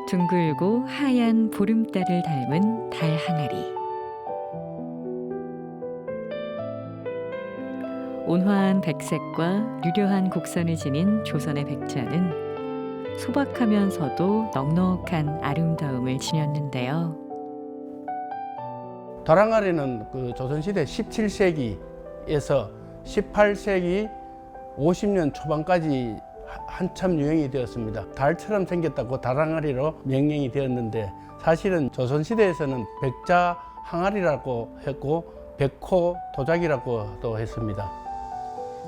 둥글고 하얀 보름달을 닮은 달 항아리. 온화한 백색과 유려한 곡선을 지닌 조선의 백자는 소박하면서도 넉넉한 아름다움을 지녔는데요. 달 항아리는 그 조선시대 17세기에서 18세기 50년 초반까지 한참 유행이 되었습니다. 달처럼 생겼다고 달 항아리로 명명이 되었는데 사실은 조선시대에서는 백자 항아리라고 했고 백호 도자기라고도 했습니다.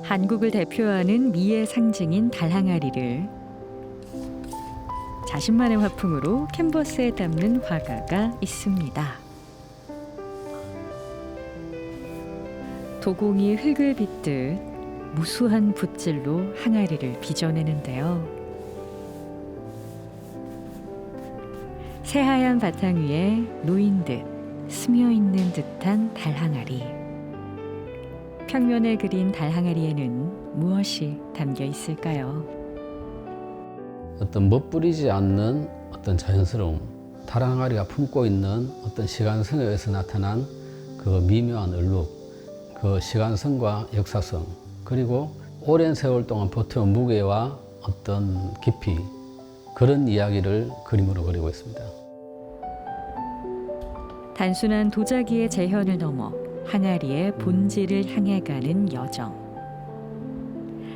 한국을 대표하는 미의 상징인 달 항아리를 자신만의 화풍으로 캔버스에 담는 화가가 있습니다. 도공이 흙을 빗듯 무수한 붓질로 항아리를 빚어내는데요. 새하얀 바탕 위에 놓인 듯 스며있는 듯한 달 항아리. 평면에 그린 달 항아리에는 무엇이 담겨 있을까요? 어떤 멋부리지 않는 어떤 자연스러움, 달 항아리가 품고 있는 어떤 시간성에서 나타난 그 미묘한 얼룩, 그 시간성과 역사성, 그리고 오랜 세월 동안 버텨온 무게와 어떤 깊이, 그런 이야기를 그림으로 그리고 있습니다. 단순한 도자기의 재현을 넘어 항아리의 본질을 향해 가는 여정.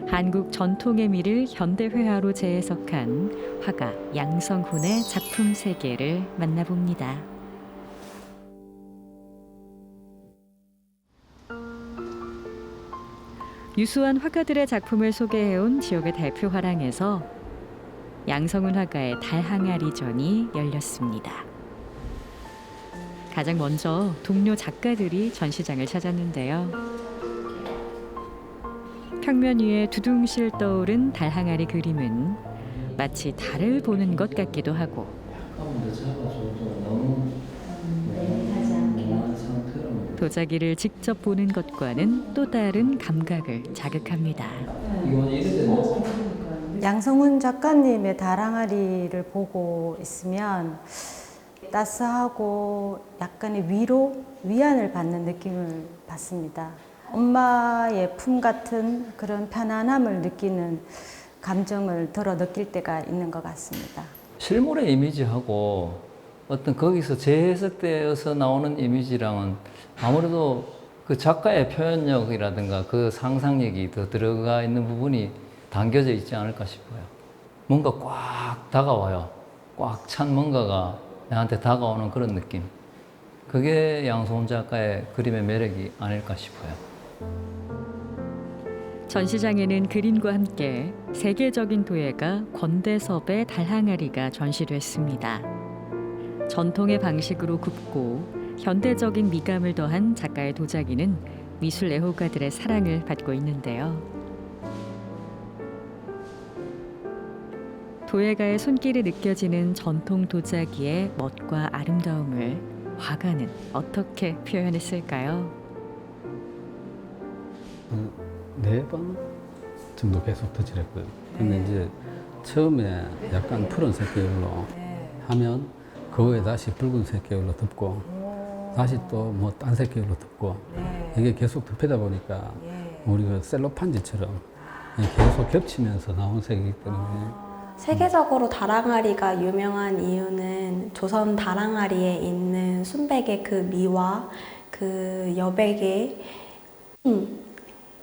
한국 전통의 미를 현대 회화로 재해석한 화가 양성훈의 작품 세계를 만나봅니다. 유수한 화가들의 작품을 소개해온 지역의 대표 화랑에서 양성훈 화가의 달 항아리전이 열렸습니다. 가장 먼저 동료 작가들이 전시장을 찾았는데요. 평면 위에 두둥실 떠오른 달 항아리 그림은 마치 달을 보는 것 같기도 하고 도자기를 직접 보는 것과는 또 다른 감각을 자극합니다. 양성훈 작가님의 달 항아리를 보고 있으면 따스하고 약간의 위안을 받는 느낌을 받습니다. 엄마의 품 같은 그런 편안함을 느끼는 감정을 덜어 느낄 때가 있는 것 같습니다. 실물의 이미지하고 어떤 거기서 재해석되어서 나오는 이미지랑은 아무래도 그 작가의 표현력이라든가 그 상상력이 더 들어가 있는 부분이 담겨져 있지 않을까 싶어요. 뭔가 꽉 다가와요. 꽉 찬 뭔가가 나한테 다가오는 그런 느낌. 그게 양성훈 작가의 그림의 매력이 아닐까 싶어요. 전시장에는 그림과 함께 세계적인 도예가 권대섭의 달 항아리가 전시됐습니다. 전통의 방식으로 굽고 현대적인 미감을 더한 작가의 도자기는 미술 애호가들의 사랑을 받고 있는데요. 도예가의 손길이 느껴지는 전통 도자기의 멋과 아름다움을 화가는 어떻게 표현했을까요? 4번 정도 계속 덧칠했고요. 근데 이제 처음에 약간 푸른색 계열로 하면 그거에 다시 붉은색 계열로 덮고 다시 또 뭐 딴색 계열로 덮고 이게 계속 덮이다 보니까 우리가 셀로판지처럼 계속 겹치면서 나온 색이기 때문에 세계적으로 달 항아리가 유명한 이유는 조선 달 항아리에 있는 순백의 그 미와 그 여백의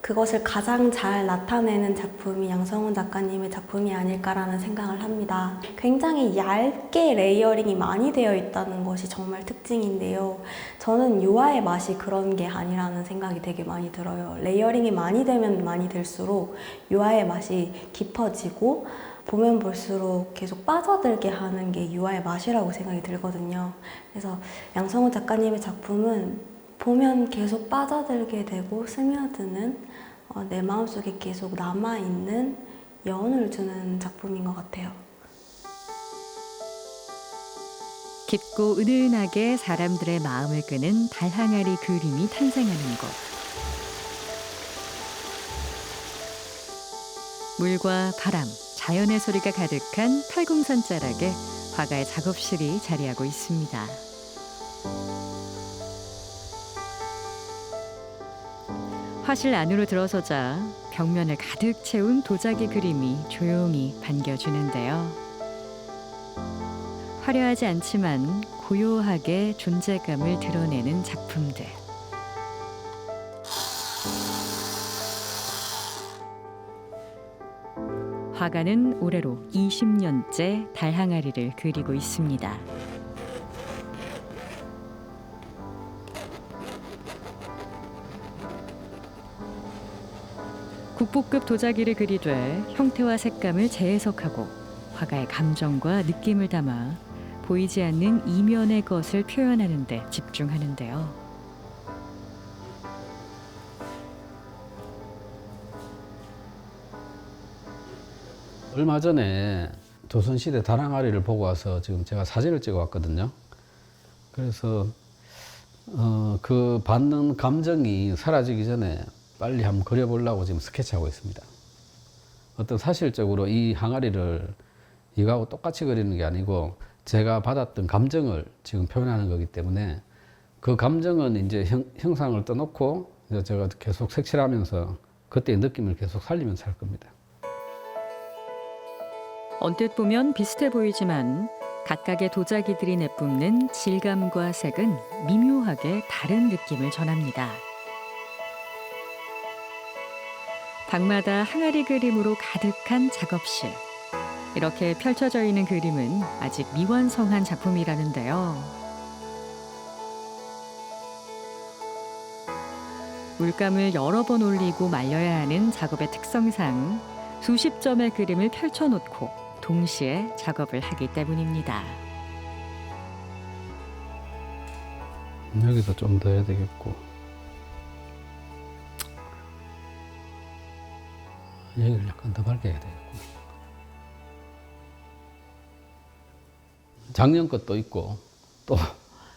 그것을 가장 잘 나타내는 작품이 양성훈 작가님의 작품이 아닐까라는 생각을 합니다. 굉장히 얇게 레이어링이 많이 되어 있다는 것이 정말 특징인데요. 저는 유화의 맛이 그런 게 아니라는 생각이 되게 많이 들어요. 레이어링이 많이 되면 많이 될수록 유화의 맛이 깊어지고 보면 볼수록 계속 빠져들게 하는 게 유화의 맛이라고 생각이 들거든요. 그래서 양성훈 작가님의 작품은 보면 계속 빠져들게 되고 스며드는 내 마음속에 계속 남아있는 여운을 주는 작품인 것 같아요. 깊고 은은하게 사람들의 마음을 끄는 달 항아리 그림이 탄생하는 곳. 물과 바람, 자연의 소리가 가득한 팔공산 자락에 화가의 작업실이 자리하고 있습니다. 화실 안으로 들어서자 벽면을 가득 채운 도자기 그림이 조용히 반겨주는데요. 화려하지 않지만 고요하게 존재감을 드러내는 작품들. 화가는 올해로 20년째 달 항아리를 그리고 있습니다. 국보급 도자기를 그리되 형태와 색감을 재해석하고 화가의 감정과 느낌을 담아 보이지 않는 이면의 것을 표현하는 데 집중하는데요. 얼마 전에 조선시대 달 항아리를 보고 와서 지금 제가 사진을 찍어 왔거든요. 그래서 그 받는 감정이 사라지기 전에 빨리 한번 그려보려고 지금 스케치하고 있습니다. 어떤 사실적으로 이 항아리를 이거하고 똑같이 그리는 게 아니고 제가 받았던 감정을 지금 표현하는 거기 때문에 그 감정은 이제 형상을 떠놓고 이제 제가 계속 색칠하면서 그때의 느낌을 계속 살리면서 할 겁니다. 언뜻 보면 비슷해 보이지만 각각의 도자기들이 내뿜는 질감과 색은 미묘하게 다른 느낌을 전합니다. 방마다 항아리 그림으로 가득한 작업실. 이렇게 펼쳐져 있는 그림은 아직 미완성한 작품이라는데요. 물감을 여러 번 올리고 말려야 하는 작업의 특성상 수십 점의 그림을 펼쳐놓고 동시에 작업을 하기 때문입니다. 여기서 좀 더 해야 되겠고 여기를 약간 더 밝게 해야 되겠고 작년 것도 있고 또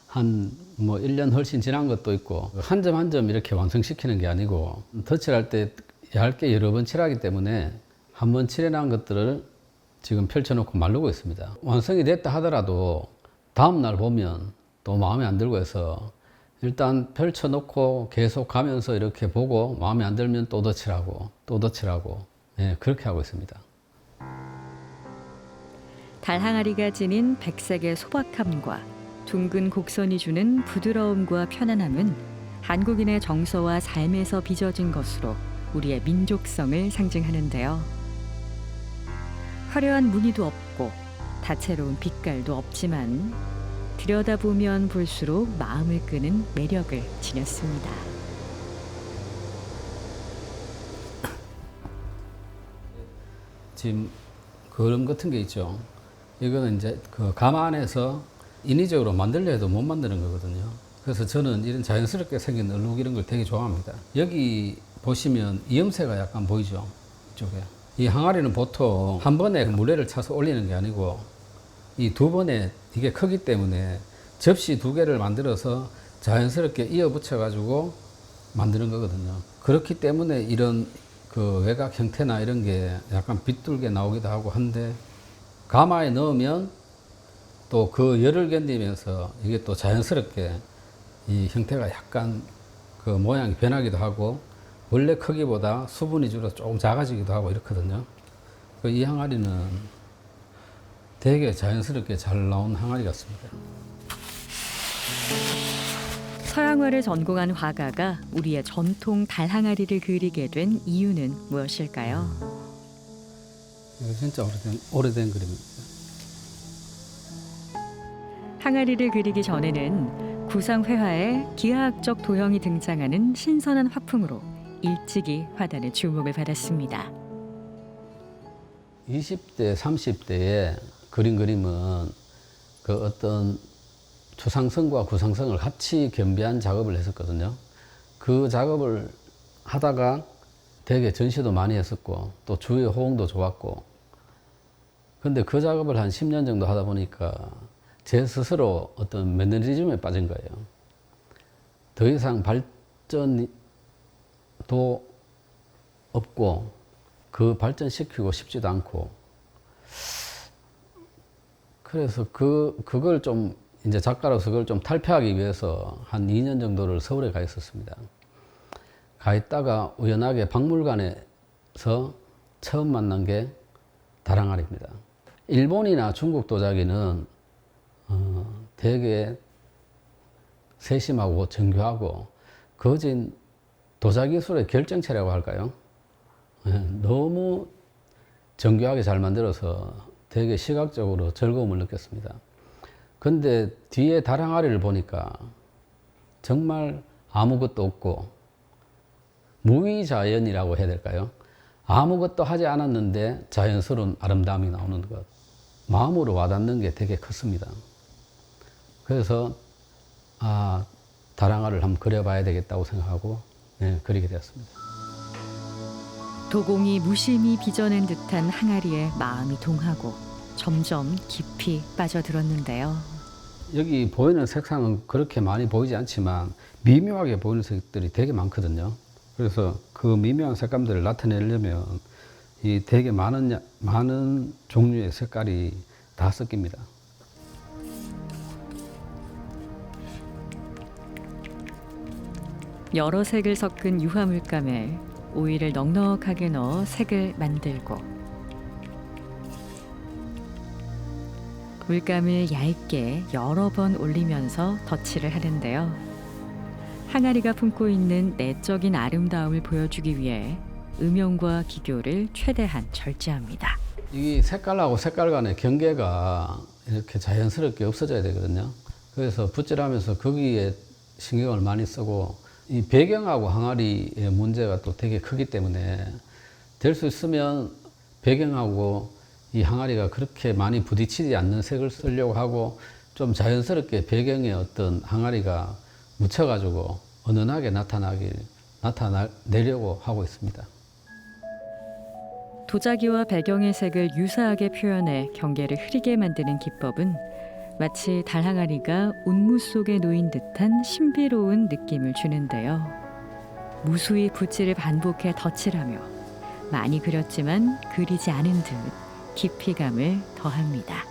한 뭐 1년 훨씬 지난 것도 있고 한 점 한 점 이렇게 완성시키는 게 아니고 덧칠할 때 얇게 여러 번 칠하기 때문에 한 번 칠해놓은 것들을 지금 펼쳐놓고 마르고 있습니다. 완성이 됐다 하더라도 다음 날 보면 또 마음에 안 들고 해서 일단 펼쳐놓고 계속 가면서 이렇게 보고 마음에 안 들면 또 덧칠하고 또 덧칠하고 네, 그렇게 하고 있습니다. 달 항아리가 지닌 백색의 소박함과 둥근 곡선이 주는 부드러움과 편안함은 한국인의 정서와 삶에서 빚어진 것으로 우리의 민족성을 상징하는데요. 화려한 무늬도 없고 다채로운 빛깔도 없지만 들여다보면 볼수록 마음을 끄는 매력을 지녔습니다. 지금 그림 같은 게 있죠. 이거는 이제 그 감안해서 인위적으로 만들려 해도 못 만드는 거거든요. 그래서 저는 이런 자연스럽게 생긴 얼룩 이런 걸 되게 좋아합니다. 여기 보시면 이음새가 약간 보이죠? 이쪽에. 이 항아리는 보통 한 번에 물레를 차서 올리는 게 아니고 이 두 번에 이게 크기 때문에 접시 두 개를 만들어서 자연스럽게 이어 붙여 가지고 만드는 거거든요. 그렇기 때문에 이런 그 외곽 형태나 이런 게 약간 빗뚤게 나오기도 하고 한데 가마에 넣으면 또 그 열을 견디면서 이게 또 자연스럽게 이 형태가 약간 그 모양이 변하기도 하고 원래 크기보다 수분이 줄어서 조금 작아지기도 하고 이렇거든요. 이 항아리는 되게 자연스럽게 잘 나온 항아리 같습니다. 서양화를 전공한 화가가 우리의 전통 달 항아리를 그리게 된 이유는 무엇일까요? 이거 진짜 오래된 그림입니다. 항아리를 그리기 전에는 구상회화에 기하학적 도형이 등장하는 신선한 화풍으로 일찍이 화단의 주목을 받았습니다. 20대, 30대에 그린 그림은 그 어떤 추상성과 구상성을 같이 겸비한 작업을 했었거든요. 그 작업을 하다가 되게 전시도 많이 했었고 또 주위의 호응도 좋았고 근데 그 작업을 한 10년 정도 하다 보니까 제 스스로 어떤 매너리즘에 빠진 거예요. 더 이상 발전도 없고 그 발전시키고 싶지도 않고 그래서 그걸 좀 이제 작가로서 그걸 좀 탈피하기 위해서 한 2년 정도를 서울에 가 있었습니다. 가 있다가 우연하게 박물관에서 처음 만난 게 다랑알입니다. 일본이나 중국 도자기는 되게 세심하고 정교하고 거진 도자기술의 결정체라고 할까요? 너무 정교하게 잘 만들어서 되게 시각적으로 즐거움을 느꼈습니다. 근데 뒤에 다랑아리를 보니까 정말 아무것도 없고 무위자연이라고 해야 될까요? 아무것도 하지 않았는데 자연스러운 아름다움이 나오는 것. 마음으로 와닿는 게 되게 컸습니다. 그래서 다랑아를 한번 그려봐야 되겠다고 생각하고 그리게 되었습니다. 도공이 무심히 빚어낸 듯한 항아리에 마음이 동하고 점점 깊이 빠져들었는데요. 여기 보이는 색상은 그렇게 많이 보이지 않지만 미묘하게 보이는 색들이 되게 많거든요. 그래서 그 미묘한 색감들을 나타내려면 이 되게 많은 종류의 색깔이 다 섞입니다. 여러 색을 섞은 유화 물감에 오일을 넉넉하게 넣어 색을 만들고 물감을 얇게 여러 번 올리면서 덧칠을 하는데요. 항아리가 품고 있는 내적인 아름다움을 보여주기 위해 음영과 기교를 최대한 절제합니다. 이 색깔하고 색깔 간의 경계가 이렇게 자연스럽게 없어져야 되거든요. 그래서 붓질하면서 거기에 신경을 많이 쓰고 이 배경하고 항아리의 문제가 또 되게 크기 때문에 될 수 있으면 배경하고 이 항아리가 그렇게 많이 부딪히지 않는 색을 쓰려고 하고 좀 자연스럽게 배경에 어떤 항아리가 묻혀가지고 은은하게 나타내려고 하고 있습니다. 도자기와 배경의 색을 유사하게 표현해 경계를 흐리게 만드는 기법은 마치 달항아리가 운무 속에 놓인 듯한 신비로운 느낌을 주는데요. 무수히 붓질을 반복해 덧칠하며 많이 그렸지만 그리지 않은 듯 깊이감을 더합니다.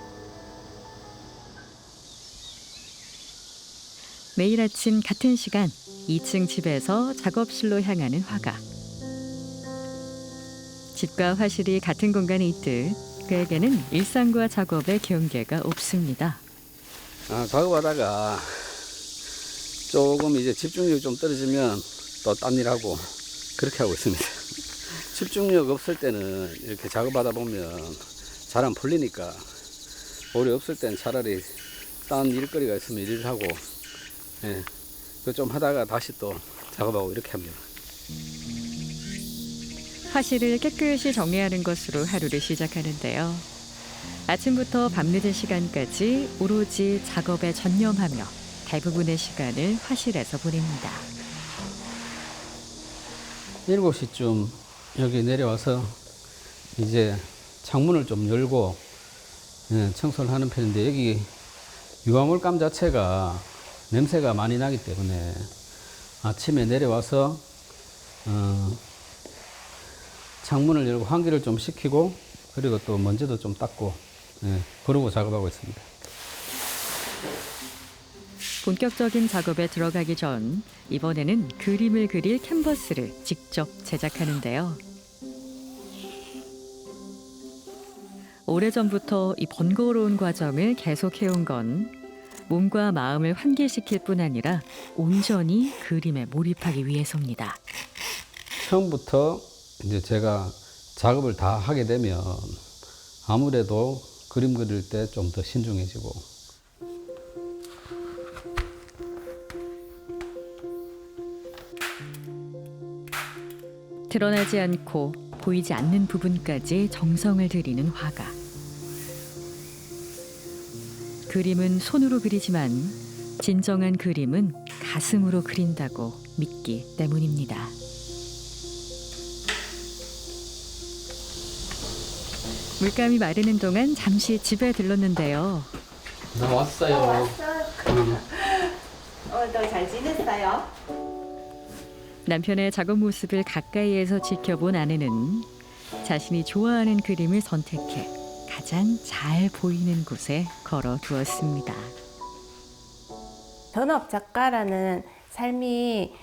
매일 아침 같은 시간 2층 집에서 작업실로 향하는 화가. 집과 화실이 같은 공간에 있듯 그에게는 일상과 작업의 경계가 없습니다. 작업하다가 조금 이제 집중력이 좀 떨어지면 또 딴 일하고 그렇게 하고 있습니다. 집중력 없을 때는 이렇게 작업하다 보면 잘 안 풀리니까 오래 없을 때는 차라리 딴 일거리가 있으면 일을 하고 좀 하다가 다시 또 작업하고 이렇게 합니다. 화실을 깨끗이 정리하는 것으로 하루를 시작하는데요. 아침부터 밤늦은 시간까지 오로지 작업에 전념하며 대부분의 시간을 화실에서 보냅니다. 7시쯤 여기 내려와서 이제 창문을 좀 열고 청소를 하는 편인데 여기 유화물감 자체가 냄새가 많이 나기 때문에 아침에 내려와서 창문을 열고 환기를 좀 시키고 그리고 또 먼지도 좀 닦고 그러고 작업하고 있습니다. 본격적인 작업에 들어가기 전 이번에는 그림을 그릴 캔버스를 직접 제작하는데요. 오래전부터 이 번거로운 과정을 계속해온 건 몸과 마음을 환기시킬 뿐 아니라 온전히 그림에 몰입하기 위해서입니다. 처음부터 이제 제가 작업을 다 하게 되면 아무래도 그림 그릴 때 좀 더 신중해지고 드러나지 않고 보이지 않는 부분까지 정성을 들이는 화가. 그림은 손으로 그리지만 진정한 그림은 가슴으로 그린다고 믿기 때문입니다. 물감이 마르는 동안 잠시 집에 들렀는데요. 나 왔어요. 오늘도 잘 지냈어요? 남편의 작업 모습을 가까이에서 지켜본 아내는 자신이 좋아하는 그림을 선택해 가장 잘 보이는 곳에 걸어 두었습니다. 전업 작가라는 삶이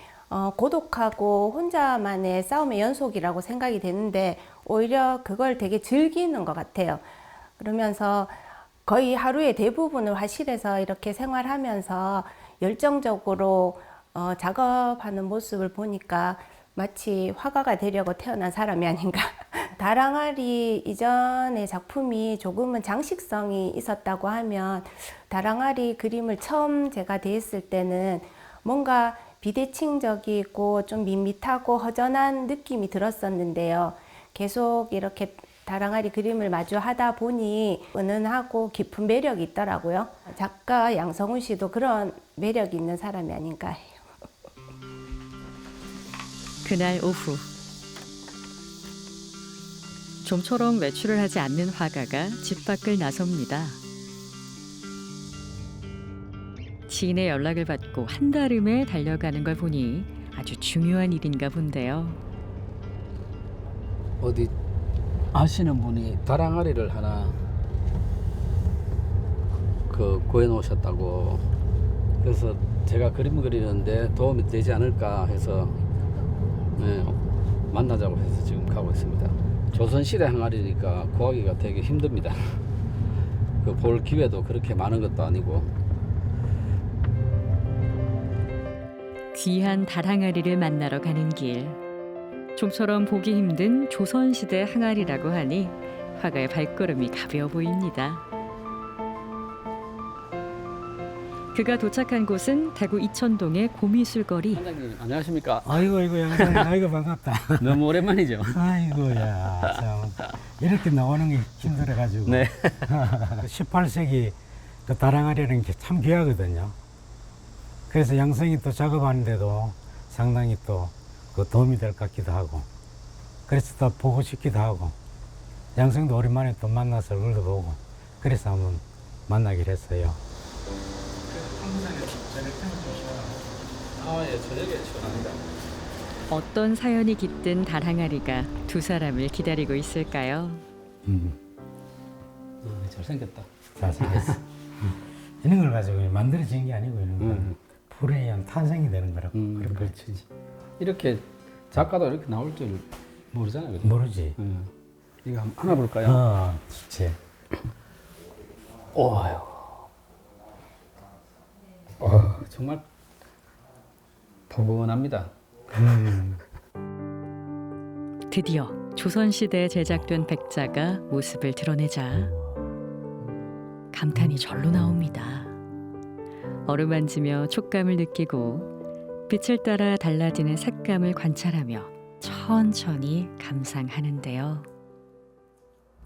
고독하고 혼자만의 싸움의 연속이라고 생각이 되는데 오히려 그걸 되게 즐기는 것 같아요. 그러면서 거의 하루의 대부분을 화실에서 이렇게 생활하면서 열정적으로 작업하는 모습을 보니까 마치 화가가 되려고 태어난 사람이 아닌가. 다랑아리 이전의 작품이 조금은 장식성이 있었다고 하면 다랑아리 그림을 처음 제가 대했을 때는 뭔가 비대칭적이고 좀 밋밋하고 허전한 느낌이 들었었는데요. 계속 이렇게 다랑아리 그림을 마주하다 보니 은은하고 깊은 매력이 있더라고요. 작가 양성훈 씨도 그런 매력이 있는 사람이 아닌가 해요. 그날 오후 좀처럼 외출을 하지 않는 화가가 집 밖을 나섭니다. 지인의 연락을 받고 한달음에 달려가는 걸 보니 아주 중요한 일인가 본데요. 어디 아시는 분이 다랑아리를 하나 구해 놓으셨다고. 그래서 제가 그림 그리는데 도움이 되지 않을까 해서 만나자고 해서 지금 가고 있습니다. 조선시대 항아리니까 구하기가 되게 힘듭니다. 볼 기회도 그렇게 많은 것도 아니고. 귀한 달항아리를 만나러 가는 길. 좀처럼 보기 힘든 조선시대 항아리라고 하니 화가의 발걸음이 가벼워 보입니다. 그가 도착한 곳은 대구 이천동의 고미술거리. 한장님 안녕하십니까? 아이고 양상이 아이고 반갑다. 너무 오랜만이죠? 아이고야 참 이렇게 나오는 게 힘들어가지고. 네. 18세기 그 다랑아리라는 게 참 귀하거든요. 그래서 양성이 또 작업하는데도 상당히 또 그 도움이 될 것 같기도 하고. 그래서 또 보고 싶기도 하고. 양성도 오랜만에 또 만나서 얼굴도 보고. 그래서 한번 만나기로 했어요. 예, 저녁에 시원합니다. 어떤 사연이 깃든 달항아리가 두 사람을 기다리고 있을까요? 잘생겼다. 잘 생겼어. 이런 걸 가지고 만들어진 게 아니고 이런 건 불에 의한 탄생이 되는 거라고. 그렇지. 이렇게 작가도 이렇게 나올 줄 모르잖아요. 그죠? 모르지. 이거 한번 하나 볼까요? 좋지. 오아유. 정말 포근합니다. 드디어 조선시대에 제작된 백자가 모습을 드러내자 감탄이 절로 나옵니다. 어루만지며 촉감을 느끼고 빛을 따라 달라지는 색감을 관찰하며 천천히 감상하는데요.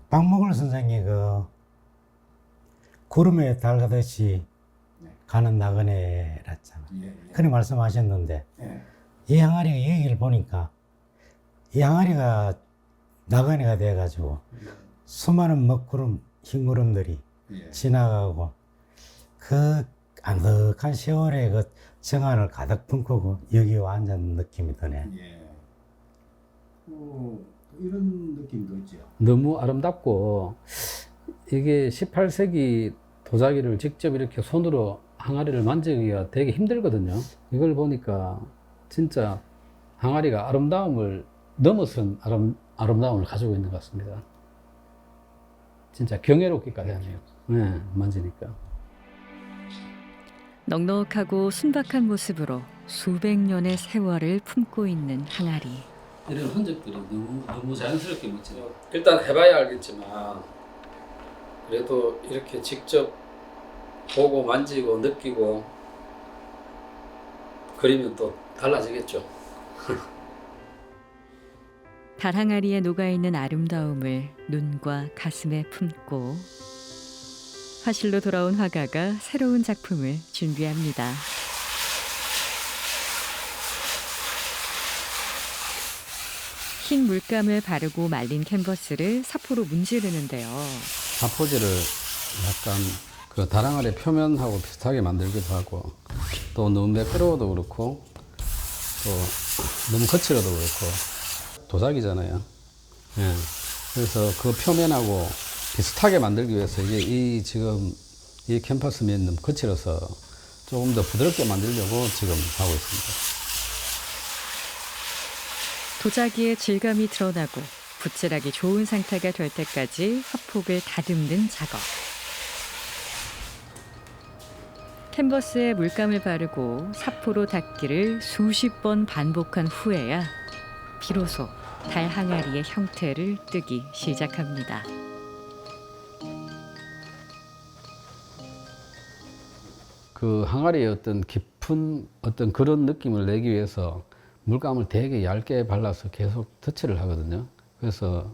박목월 선생이 그 구름에 달 가듯이 가는 나그네랬잖아. 그런 말씀하셨는데 이 항아리가 이 얘기를 보니까 이 항아리가 나그네가 돼가지고 수많은 먹구름, 흰구름들이 지나가고 그 아늑한 세월의 그 정안을 가득 품고 여기 와 앉은 느낌이 드네. 이런 느낌도 있죠. 너무 아름답고 이게 18세기 도자기를 직접 이렇게 손으로 항아리를 만지기가 되게 힘들거든요. 이걸 보니까 진짜 항아리가 아름다움을 넘어선 아름다움을 가지고 있는 것 같습니다. 진짜 경이롭기까지 하네요. 네, 만지니까. 넉넉하고 순박한 모습으로 수백 년의 세월을 품고 있는 항아리. 이런 흔적들이 너무 자연스럽게 멋지네요. 일단 해봐야 알겠지만 그래도 이렇게 직접 보고 만지고 느끼고 그리면 또 달라지겠죠. 달항아리에 녹아있는 아름다움을 눈과 가슴에 품고 화실로 돌아온 화가가 새로운 작품을 준비합니다. 흰 물감을 바르고 말린 캔버스를 사포로 문지르는데요. 사포질을 약간 그 다랑아리 표면하고 비슷하게 만들기도 하고 또 너무 매끄러워도 그렇고 또 너무 거칠어도 그렇고 도자기잖아요. 예. 그래서 그 표면하고 비슷하게 만들기 위해서 이게 지금 이 캔버스 면은 너무 거칠어서 조금 더 부드럽게 만들려고 지금 하고 있습니다. 도자기의 질감이 드러나고 붓질하기 좋은 상태가 될 때까지 화폭을 다듬는 작업. 캔버스에 물감을 바르고 사포로 닦기를 수십 번 반복한 후에야 비로소 달 항아리의 형태를 띠기 시작합니다. 그 항아리의 어떤 깊은 어떤 그런 느낌을 내기 위해서 물감을 되게 얇게 발라서 계속 덧칠을 하거든요. 그래서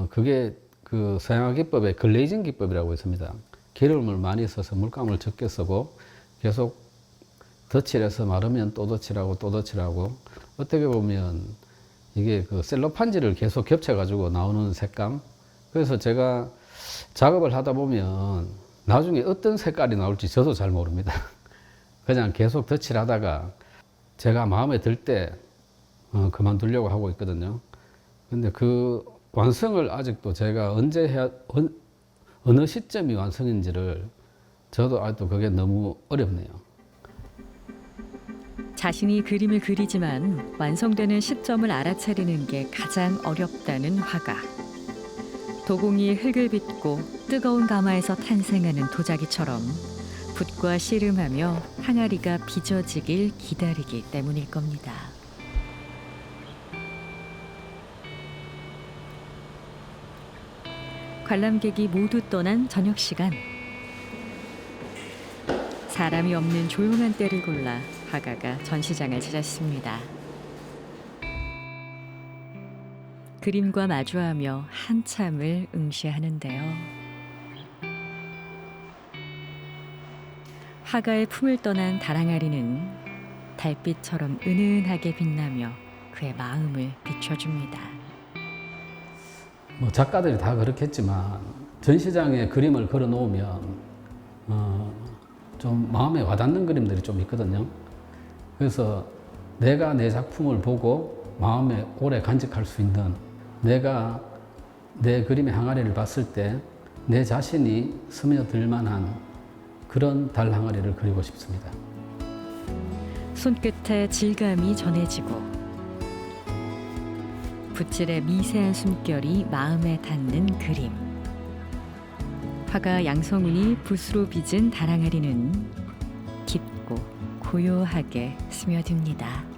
그게 그 서양화 기법의 글레이징 기법이라고 있습니다. 기름을 많이 써서 물감을 적게 쓰고 계속 덧칠해서 마르면 또 덧칠하고 또 덧칠하고, 어떻게 보면 이게 그 셀로판지를 계속 겹쳐가지고 나오는 색감. 그래서 제가 작업을 하다 보면 나중에 어떤 색깔이 나올지 저도 잘 모릅니다. 그냥 계속 덧칠하다가 제가 마음에 들 때 그만두려고 하고 있거든요. 근데 그 완성을 아직도 제가 언제 해야, 어느 시점이 완성인지를 저도 아직도 그게 너무 어렵네요. 자신이 그림을 그리지만 완성되는 시점을 알아차리는 게 가장 어렵다는 화가. 도공이 흙을 빚고 뜨거운 가마에서 탄생하는 도자기처럼 붓과 씨름하며 항아리가 빚어지길 기다리기 때문일 겁니다. 관람객이 모두 떠난 저녁 시간. 사람이 없는 조용한 때를 골라 화가가 전시장을 찾았습니다. 그림과 마주하며 한참을 응시하는데요. 화가의 품을 떠난 달항아리는 달빛처럼 은은하게 빛나며 그의 마음을 비춰줍니다. 뭐 작가들이 다 그렇겠지만 전시장에 그림을 걸어 놓으면 좀 마음에 와닿는 그림들이 좀 있거든요. 그래서 내가 내 작품을 보고 마음에 오래 간직할 수 있는, 내가 내 그림의 항아리를 봤을 때 내 자신이 스며들 만한 그런 달 항아리를 그리고 싶습니다. 손끝에 질감이 전해지고 붓질의 미세한 숨결이 마음에 닿는 그림. 화가 양성훈이 붓으로 빚은 달항아리는 깊고 고요하게 스며듭니다.